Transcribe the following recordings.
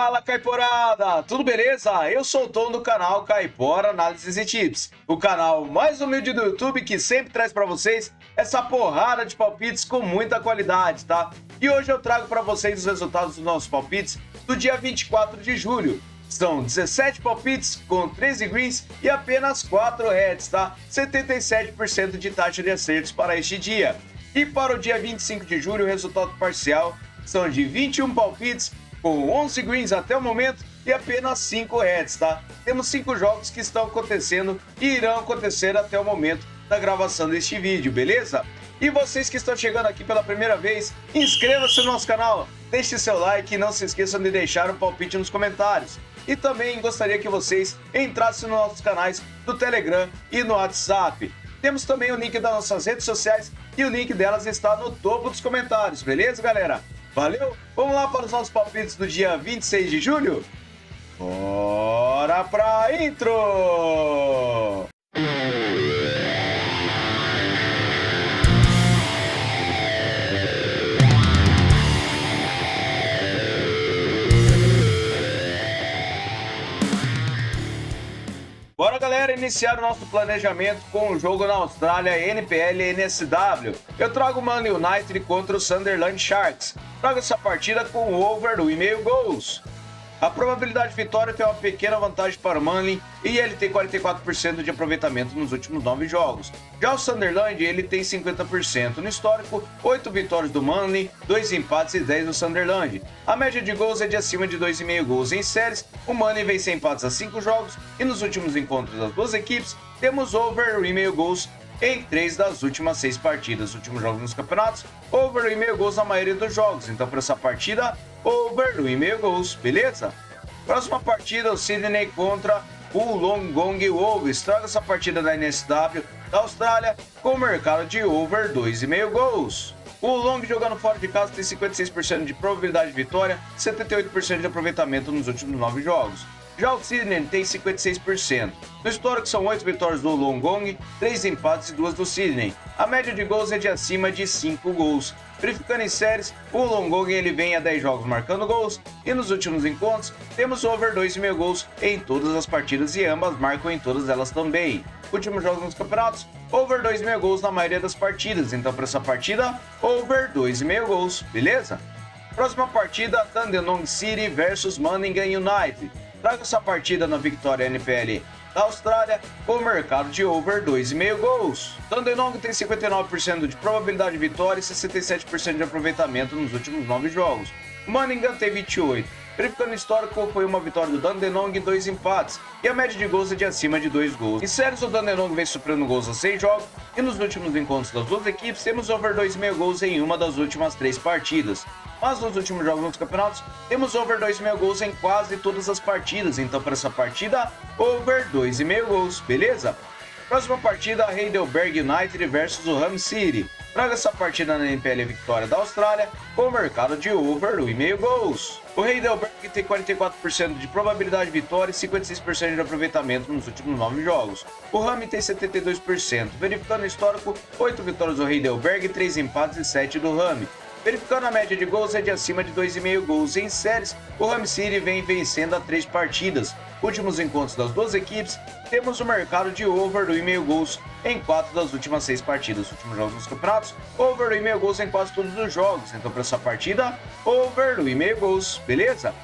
Fala, Caiporada! Tudo beleza? Eu sou o Tom do canal Caipora Análises e Tips, o canal mais humilde do YouTube que sempre traz para vocês essa porrada de palpites com muita qualidade, tá? E hoje eu trago para vocês os resultados dos nossos palpites do dia 24 de julho. São 17 palpites com 13 greens e apenas 4 reds, tá? 77% de taxa de acertos para este dia. E para o dia 25 de julho, o resultado parcial são de 21 palpites com 11 greens até o momento e apenas 5 reds, tá? Temos 5 jogos que estão acontecendo e irão acontecer até o momento da gravação deste vídeo, beleza? E vocês que estão chegando aqui pela primeira vez, inscreva-se no nosso canal, deixe seu like e não se esqueçam de deixar um palpite nos comentários. E também gostaria que vocês entrassem nos nossos canais do Telegram e no WhatsApp. Temos também o link das nossas redes sociais e o link delas está no topo dos comentários, beleza, galera? Valeu? Vamos lá para os nossos palpites do dia 26 de julho? Bora pra intro! Bora, galera, iniciar o nosso planejamento com o jogo na Austrália, NPL NSW. Eu trago o Man United contra o Sunderland Sharks. Trago essa partida com o over do 1,5 gols. A probabilidade de vitória tem uma pequena vantagem para o Manly e ele tem 44% de aproveitamento nos últimos 9 jogos. Já o Sunderland, ele tem 50%. No histórico, 8 vitórias do Manly, 2 empates e 10 do Sunderland. A média de gols é de acima de 2,5 gols em séries. O Manly vem sem empates a 5 jogos e nos últimos encontros das duas equipes, temos over 1,5 gols em 3 das últimas 6 partidas. Últimos jogos nos campeonatos, over 1,5 gols na maioria dos jogos. Então, para essa partida, over 1,5 gols, beleza? Próxima partida, o Sydney contra o Wollongong Wolves. Traga essa partida da NSW da Austrália com o mercado de over 2,5 gols. O Wollongong jogando fora de casa tem 56% de probabilidade de vitória, 78% de aproveitamento nos últimos 9 jogos. Já o Sydney tem 56%. No histórico são 8 vitórias do Wollongong, 3 empates e 2 do Sydney. A média de gols é de acima de 5 gols. Verificando em séries, o Wollongong ele vem a 10 jogos marcando gols e nos últimos encontros temos over 2,5 gols em todas as partidas e ambas marcam em todas elas também. Últimos jogos nos campeonatos, over 2,5 gols na maioria das partidas. Então para essa partida, over 2,5 gols, beleza? Próxima partida, Dandenong City versus Manningham United. Traga essa partida na vitória NPL da Austrália com o mercado de over 2,5 gols. Dandenong tem 59% de probabilidade de vitória e 67% de aproveitamento nos últimos 9 jogos. O Manningham tem 28%. Verificando o histórico, foi uma vitória do Dandenong e 2 empates, e a média de gols é de acima de 2 gols. Em séries, o Dandenong vem superando gols a 6 jogos, e nos últimos encontros das duas equipes, temos over 2,5 gols em uma das últimas 3 partidas. Mas nos últimos jogos dos campeonatos, temos over 2,5 gols em quase todas as partidas, então para essa partida, over 2,5 gols, beleza? Próxima partida, Heidelberg United versus o Hull City. Traga essa partida na NPL Vitória da Austrália com o mercado de over 1,5 gols. O Heidelberg tem 44% de probabilidade de vitória e 56% de aproveitamento nos últimos 9 jogos. O Hull tem 72%. Verificando o histórico, 8 vitórias do Heidelberg, 3 empates e 7 do Hull. Verificando a média de gols é de acima de 2,5 gols em séries, o Hull City vem vencendo a 3 partidas. Últimos encontros das duas equipes, temos o mercado de over 1,5 gols em 4 das últimas 6 partidas. Últimos jogos nos campeonatos, over 1,5 gols em quase todos os jogos. Então para essa partida, over 1,5 gols, beleza?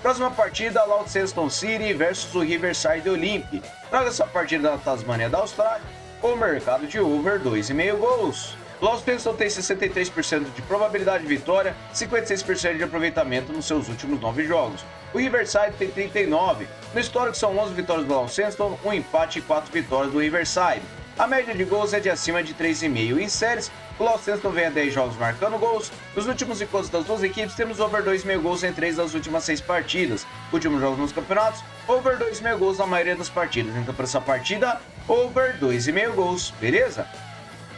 Próxima partida, Launceston City versus o Riverside Olympic. Traga essa partida na Tasmânia da Austrália com o mercado de over 2,5 gols. Launceston tem 63% de probabilidade de vitória, 56% de aproveitamento nos seus últimos 9 jogos. O Riverside tem 39%. No histórico são 11 vitórias do Launceston, 1 empate e 4 vitórias do Riverside. A média de gols é de acima de 3,5 em séries. O Launceston vem a 10 jogos marcando gols. Nos últimos encontros das duas equipes, temos over 2,5 gols em 3 das últimas 6 partidas. Últimos jogos nos campeonatos, over 2,5 gols na maioria das partidas. Então para essa partida, over 2,5 gols, beleza?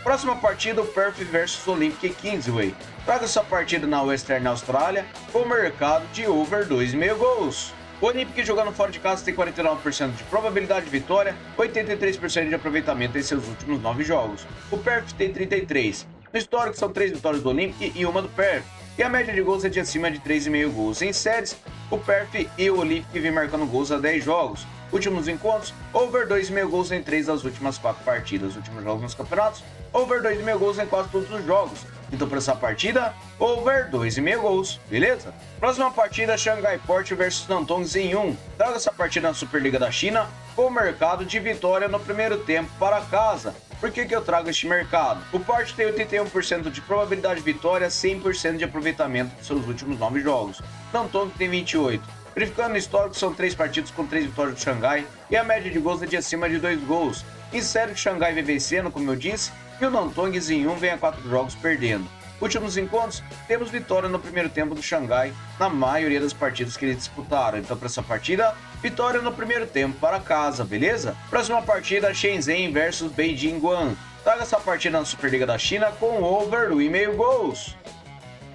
Próxima partida, o Perth versus Olympic Kingsway. Traga essa partida na Western Austrália com o mercado de over 2,5 gols. O Olympic jogando fora de casa tem 49% de probabilidade de vitória, 83% de aproveitamento em seus últimos 9 jogos. O Perth tem 33%. No histórico são 3 vitórias do Olympic e uma do Perth. e a média de gols é de acima de 3,5 gols. Em séries, o Perf e o Olympic vêm marcando gols há 10 jogos. Últimos encontros, over 2,5 gols em 3 das últimas 4 partidas. Últimos jogos nos campeonatos, over 2,5 gols em quase todos os jogos. Então, para essa partida, over 2,5 gols, beleza? Próxima partida, Xangai Port versus Nantong Zingyun. Trago essa partida na Superliga da China com o mercado de vitória no primeiro tempo para casa. Por que eu trago este mercado? O Port tem 81% de probabilidade de vitória, 100% de aproveitamento dos seus últimos 9 jogos. Nantong tem 28%. Verificando o histórico, são 3 partidos com 3 vitórias do Xangai e a média de gols é de acima de 2 gols. Em série, o Xangai vem vencendo, como eu disse, e o Nantong Zingyun vem a 4 jogos perdendo. Últimos encontros, temos vitória no primeiro tempo do Xangai na maioria das partidas que eles disputaram. Então, para essa partida, vitória no primeiro tempo para casa, beleza? Próxima partida, Shenzhen versus Beijing Guan. Traga essa partida na Superliga da China com over 2,5 gols.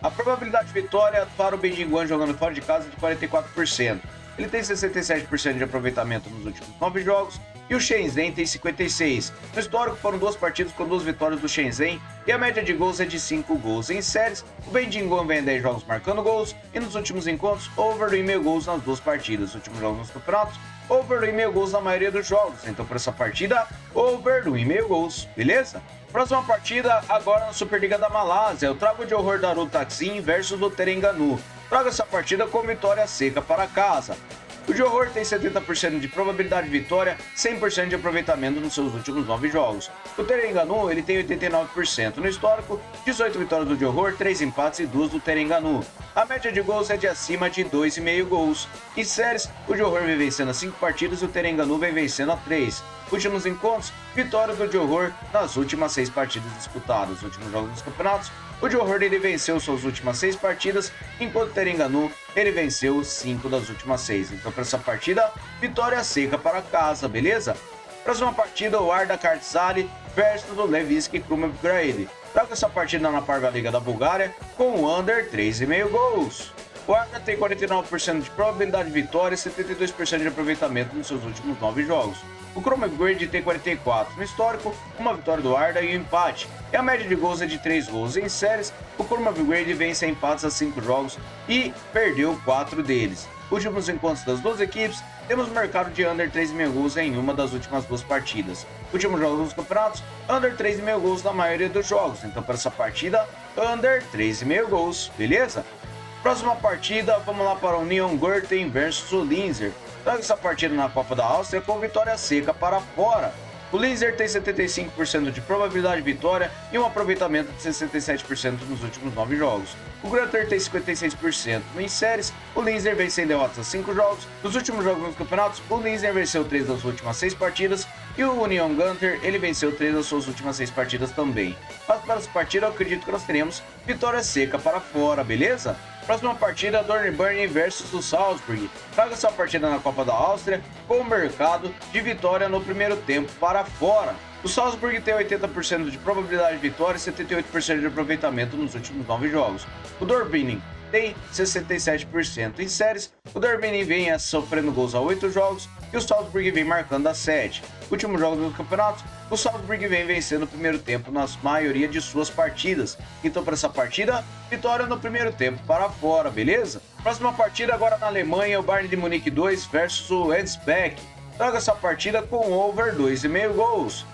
A probabilidade de vitória para o Beijing Guan jogando fora de casa é de 44%. Ele tem 67% de aproveitamento nos últimos 9 jogos e o Shenzhen tem 56%. No histórico foram 2 partidas com 2 vitórias do Shenzhen e a média de gols é de 5 gols. Em séries, o Beijing Guan vem em 10 jogos marcando gols e nos últimos encontros, over 2,5 gols nas 2 partidas. Nos últimos jogos nos campeonatos, over 2,5 gols na maioria dos jogos. Então, para essa partida, over 2,5 gols, beleza? Próxima partida, agora na Superliga da Malásia. Eu trago o Johor Darul Taksin versus o Terengganu. Trago essa partida com vitória seca para casa. O Johor tem 70% de probabilidade de vitória, 100% de aproveitamento nos seus últimos 9 jogos. O Terengganu ele tem 89%. No histórico, 18 vitórias do Johor, 3 empates e 2 do Terengganu. A média de gols é de acima de 2,5 gols. Em séries, o Johor vem vencendo a 5 partidas e o Terengganu vem vencendo a 3. Últimos encontros, vitória do Johor nas últimas 6 partidas disputadas. Últimos jogos dos campeonatos, o Johor ele venceu suas últimas 6 partidas, enquanto o Terengganu ele venceu 5 das últimas 6. Então, para essa partida, vitória seca para casa, beleza? Próxima partida, o Arda Kartsali versus o Levski Krumov-Grade. Traga essa partida na Parva Liga da Bulgária com o under 3,5 gols. O Arda tem 49% de probabilidade de vitória e 72% de aproveitamento nos seus últimos 9 jogos. O Krumov-Grade tem 44%. No histórico, uma vitória do Arda e um empate. E a média de gols é de 3 gols. Em séries, o Krumov-Grade vence a empates a 5 jogos e perdeu 4 deles. Últimos encontros das 2 equipes, temos mercado de under 3,5 gols em uma das últimas 2 partidas. Últimos jogos dos campeonatos, under 3,5 gols na maioria dos jogos. Então, para essa partida, under 3,5 gols, beleza? Próxima partida, vamos lá para o Neon Gürten versus o Linzer. Traga essa partida na Copa da Áustria com vitória seca para fora. O Linzer tem 75% de probabilidade de vitória e um aproveitamento de 67% nos últimos 9 jogos. O Grunter tem 56%. Em séries, o Linzer vem sem derrotas a 5 jogos. Nos últimos jogos nos campeonatos, o Linzer venceu 3 das últimas 6 partidas e o Union Gunter ele venceu 3 das suas últimas 6 partidas também. Mas para essa partida, eu acredito que nós teremos vitória seca para fora, beleza? Próxima partida, Dornbirn versus o Salzburg. Traga essa partida na Copa da Áustria com o mercado de vitória no primeiro tempo para fora. O Salzburg tem 80% de probabilidade de vitória e 78% de aproveitamento nos últimos 9 jogos. O Dornbirn tem 67%. Em séries, o Dornbirn vem sofrendo gols a 8 jogos e o Salzburg vem marcando a 7. Últimos jogos do campeonato, o Salzburg vem vencendo o primeiro tempo na maioria de suas partidas. Então, para essa partida, vitória no primeiro tempo para fora, beleza? Próxima partida agora na Alemanha, o Bayern de Munique 2 versus o Edsbeck. Traga essa partida com over 2,5 gols.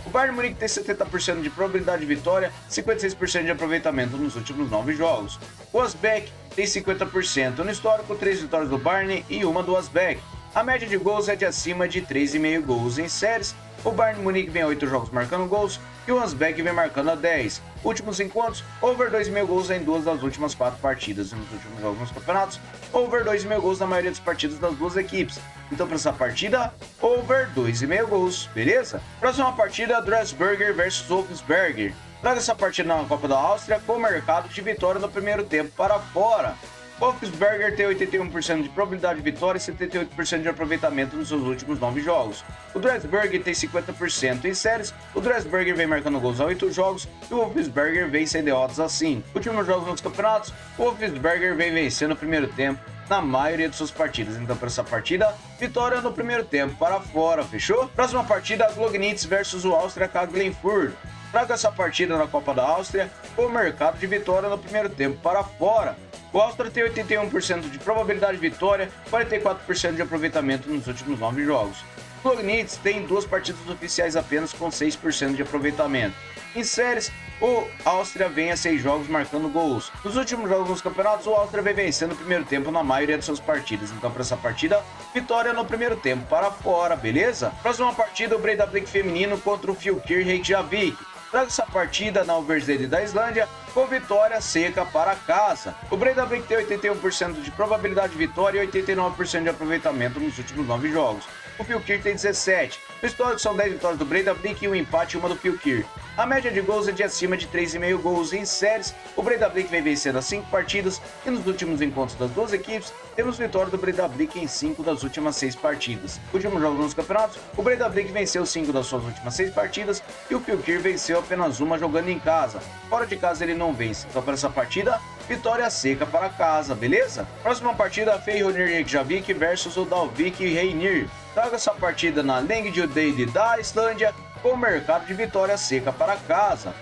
O Bayern de Munique tem 70% de probabilidade de vitória, 56% de aproveitamento nos últimos 9 jogos. O Asbeck tem 50%. No histórico, 3 vitórias do Bayern e uma do Asbeck. A média de gols é de acima de 3,5 gols. Em séries, o Bayern de Munique vem a 8 jogos marcando gols e o Asbeck vem marcando a 10. Últimos encontros, over 2,5 gols em 2 das últimas 4 partidas. E nos últimos jogos nos campeonatos, over 2,5 gols na maioria das partidas das 2 equipes. Então, para essa partida, over 2,5 gols, beleza? Próxima partida, Dressberger versus Wolfsberger. Traga essa partida na Copa da Áustria com o mercado de vitória no primeiro tempo para fora. Wolfsberger tem 81% de probabilidade de vitória e 78% de aproveitamento nos seus últimos 9 jogos. O Dressberger tem 50%. Em séries, o Dressberger vem marcando gols a 8 jogos e o Wolfsberger vem sem derrotas a 5. Últimos jogos nos campeonatos, o Wolfsberger vem vencendo o primeiro tempo na maioria de suas partidas. Então, para essa partida, vitória no primeiro tempo para fora, fechou? Próxima partida, Glognitz versus o Austria Klagenfurt. Trago essa partida na Copa da Áustria com o mercado de vitória no primeiro tempo para fora. O Áustria tem 81% de probabilidade de vitória, 44% de aproveitamento nos últimos 9 jogos. O Lognitz tem 2 partidas oficiais apenas com 6% de aproveitamento. Em séries, o Áustria vem a 6 jogos marcando gols. Nos últimos jogos nos campeonatos, o Áustria vem vencendo o primeiro tempo na maioria de suas partidas. Então, para essa partida, vitória no primeiro tempo para fora, beleza? Próxima partida, o Breidablik feminino contra o Fylkir Reykjavik. Traga essa partida na Overzede da Islândia com vitória seca para casa. O Breidablik tem 81% de probabilidade de vitória e 89% de aproveitamento nos últimos 9 jogos. O Fylkir tem 17. No histórico são 10 vitórias do Breidablik e um empate e uma do Fylkir. A média de gols é de acima de 3,5 gols em séries. O Breidablik vem vencendo as 5 partidas e nos últimos encontros das duas equipes temos vitória do Breidablik em 5 das últimas 6 partidas. Últimos jogos nos campeonatos, o Breidablik venceu 5 das suas últimas 6 partidas e o Fylkir venceu apenas uma jogando em casa. Fora de casa ele não vence. Então para essa partida, vitória seca para casa, beleza? Próxima partida, Feyenoord Reykjavik versus o Dalvik Reynir. Traga essa partida na Lengjudeide da Islândia com mercado de vitória seca para casa.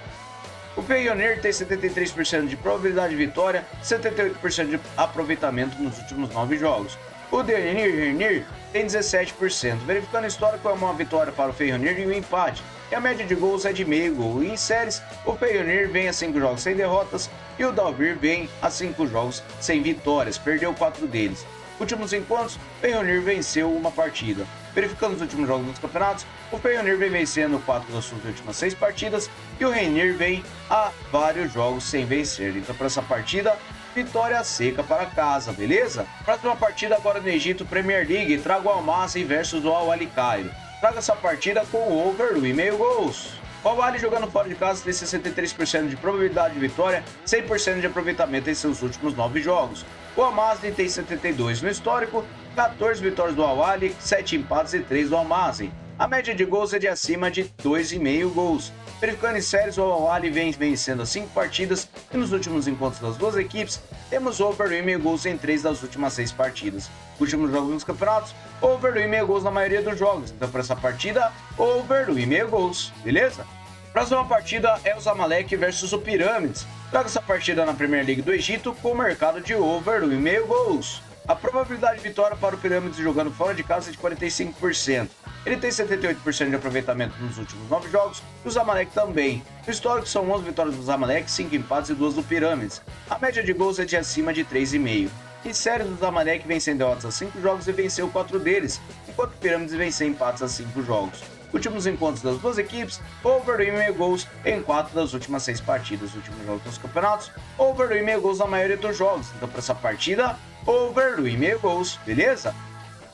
O Feyenoord tem 73% de probabilidade de vitória, 78% de aproveitamento nos últimos 9 jogos. O Dalvik Reynir tem 17%. Verificando o histórico, é uma vitória para o Feyenoord e um empate. E a média de gols é de meio gol. E em séries, o Feyenoord vem a 5 jogos sem derrotas e o Dalvik vem a 5 jogos sem vitórias, perdeu 4 deles. Últimos encontros, o Feyenoord venceu uma partida. Verificando os últimos jogos dos campeonatos, o Feyenoord vem vencendo 4 das suas últimas 6 partidas e o Reynir vem a vários jogos sem vencer. Então, para essa partida, vitória seca para casa, beleza? Próxima partida agora no Egito, Premier League, trago o Al Masry versus o Al Ahly Cairo. Traga essa partida com o over 1,5 gols. O Al Ahly jogando fora de casa tem 63% de probabilidade de vitória, 100% de aproveitamento em seus últimos 9 jogos. O Al Masry tem 72 no histórico, 14 vitórias do Al Ahly, 7 empates e 3 do Al Masry. A média de gols é de acima de 2,5 gols. Verificando em séries, o Al Ahly vem vencendo as 5 partidas e nos últimos encontros das duas equipes, temos over 1,5 gols em 3 das últimas 6 partidas. Últimos jogos nos campeonatos, over 1,5 gols na maioria dos jogos. Então, para essa partida, over 1,5 gols, beleza? Próxima partida é o Zamalek versus o Pirâmides. Traga essa partida na Premier League do Egito com o mercado de over 1,5 gols. A probabilidade de vitória para o Pirâmides jogando fora de casa é de 45%. Ele tem 78% de aproveitamento nos últimos 9 jogos e o Zamalek também. No histórico são 11 vitórias do Zamalek, 5 empates e 2 do Pirâmides. A média de gols é de acima de 3,5. Em séries, o Zamalek vem sem derrotas a 5 jogos e venceu 4 deles, enquanto o Pirâmides vem sem empates a 5 jogos. Últimos encontros das duas equipes, over 1,5 gols em 4 das últimas 6 partidas. Últimos jogos dos campeonatos, over 1,5 gols na maioria dos jogos. Então, para essa partida, over 1,5 gols, beleza?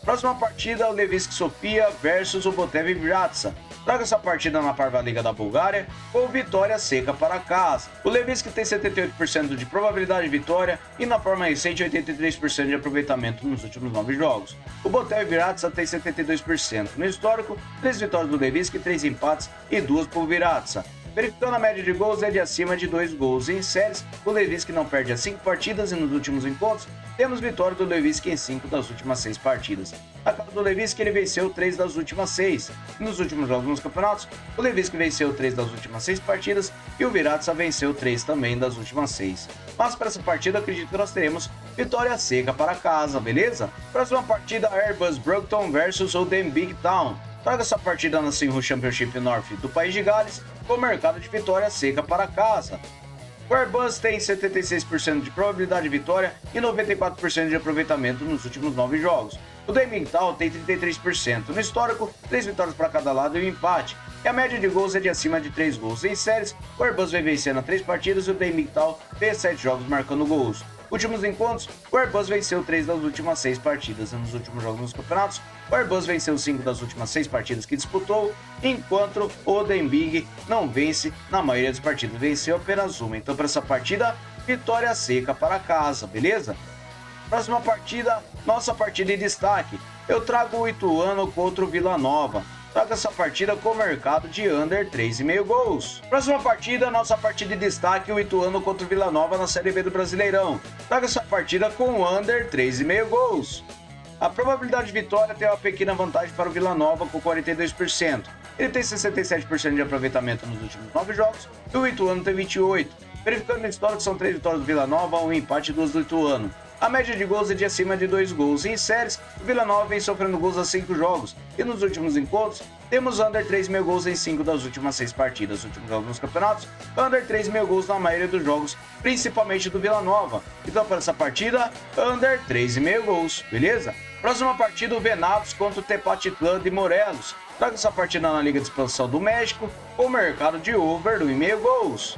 Próxima partida, o Levski Sofia versus o Botev Vratsa. Traga essa partida na Parva Liga da Bulgária com vitória seca para casa. O Levski tem 78% de probabilidade de vitória e na forma recente 83% de aproveitamento nos últimos 9 jogos. O Botev Vratsa tem 72%. No histórico, 3 vitórias do Levski, 3 empates e 2 por Vratsa. Verificando a média de gols é de acima de 2 gols. Em séries, o Levski não perde as 5 partidas e nos últimos encontros temos vitória do Levski em 5 das últimas 6 partidas. A casa do Levski ele venceu 3 das últimas 6. Nos últimos jogos nos campeonatos, o Levski venceu 3 das últimas 6 partidas e o Vratsa venceu 3 também das últimas 6. Mas para essa partida acredito que nós teremos vitória seca para casa, beleza? Próxima partida, Airbus Broughton versus o Den Big Town. Traga essa partida na Sinhu Championship North do país de Gales com mercado de vitória seca para casa. O Airbus tem 76% de probabilidade de vitória e 94% de aproveitamento nos últimos 9 jogos. O Demmington tem 33%. No histórico, 3 vitórias para cada lado e um empate. E a média de gols é de acima de 3 gols. Em séries, o Airbus vem vencendo 3 partidas e o Demmington tem 7 jogos marcando gols. Últimos encontros, o Airbus venceu 3 das últimas 6 partidas. Nos últimos jogos nos campeonatos, o Airbus venceu 5 das últimas 6 partidas que disputou, enquanto o Denbig não vence na maioria das partidas, venceu apenas uma. Então, para essa partida, vitória seca para casa, beleza? Próxima partida, nossa partida em destaque. Eu trago o Ituano contra o Vila Nova. Traga essa partida com o mercado de under 3,5 gols. Próxima partida, nossa partida de destaque, o Ituano contra o Vila Nova na Série B do Brasileirão. Traga essa partida com under 3,5 gols. A probabilidade de vitória tem uma pequena vantagem para o Vila Nova com 42%. ele tem 67% de aproveitamento nos últimos 9 jogos, e o Ituano tem 28%. Verificando o histórico, são 3 vitórias do Vila Nova, 1 empate e 2 do Ituano. A média de gols é de acima de 2 gols. Em séries, o Vila Nova vem sofrendo gols há 5 jogos. E nos últimos encontros, temos under 3.000 gols em 5 das últimas 6 partidas. Nos últimos jogos nos campeonatos, under 3.000 gols na maioria dos jogos, principalmente do Vila Nova. Então, para essa partida, under 3.500 gols, beleza? Próxima partida, o Venados contra o Tepatitlán de Morelos. Traga essa partida na Liga de Expansão do México, com o mercado de over 1.500 gols.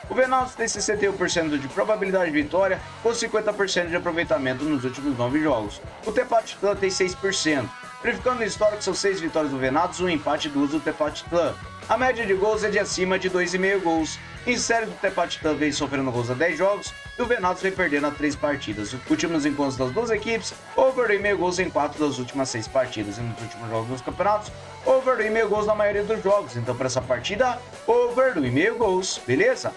O Venados tem 61% de probabilidade de vitória, com 50% de aproveitamento nos últimos 9 jogos. O Tepatitlán tem 6%. Verificando o histórico, são 6 vitórias do Venados, 1 empate e 2 do Tepatitlán. A média de gols é de acima de 2,5 gols. Em série, o Tepatitlán vem sofrendo gols há 10 jogos e o Venados vem perdendo a 3 partidas. Os últimos encontros das duas equipes, over 1,5 gols em 4 das últimas 6 partidas. E nos últimos jogos dos campeonatos, over 1,5 gols na maioria dos jogos. Então, para essa partida, over 1,5 gols, beleza?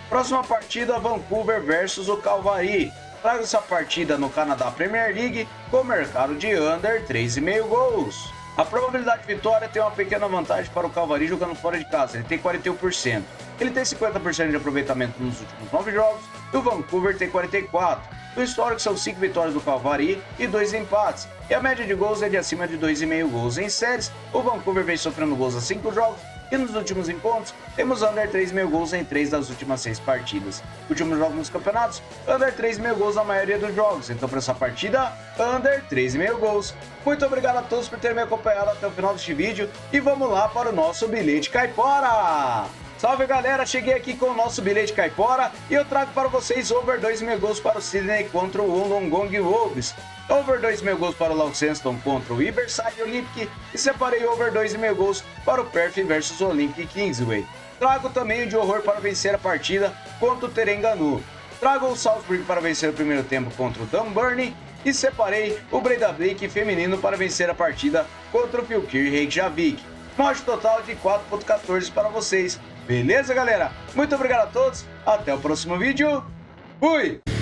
Próxima partida, Vancouver versus o Calvary. Traga essa partida no Canadá Premier League com o mercado de under 3,5 gols. A probabilidade de vitória tem uma pequena vantagem para o Calvary jogando fora de casa, ele tem 41%. Ele tem 50% de aproveitamento nos últimos 9 jogos e o Vancouver tem 44%. No histórico são 5 vitórias do Calvary e 2 empates, e a média de gols é de acima de 2,5 gols. Em séries, o Vancouver vem sofrendo gols há 5 jogos, e nos últimos encontros, temos under 3.000 gols em 3 das últimas 6 partidas. Últimos jogos nos campeonatos, under 3.000 gols na maioria dos jogos. Então, para essa partida, under 3.000 gols. Muito obrigado a todos por terem me acompanhado até o final deste vídeo. E vamos lá para o nosso bilhete caipora! Salve galera, cheguei aqui com o nosso bilhete caipora e eu trago para vocês over 2.000 gols para o Sydney contra o Wollongong Wolves, over 2.000 gols para o Launceston contra o Riverside Olympic e separei over 2.000 gols para o Perth versus Olympic Kingsway. Trago também o de horror para vencer a partida contra o Terengganu. Trago o Salisbury para vencer o primeiro tempo contra o Dunburn e separei o Breidablik feminino para vencer a partida contra o Fylkir Reykjavik. Mote total de 4.14 para vocês. Beleza, galera? Muito obrigado a todos. Até o próximo vídeo. Fui!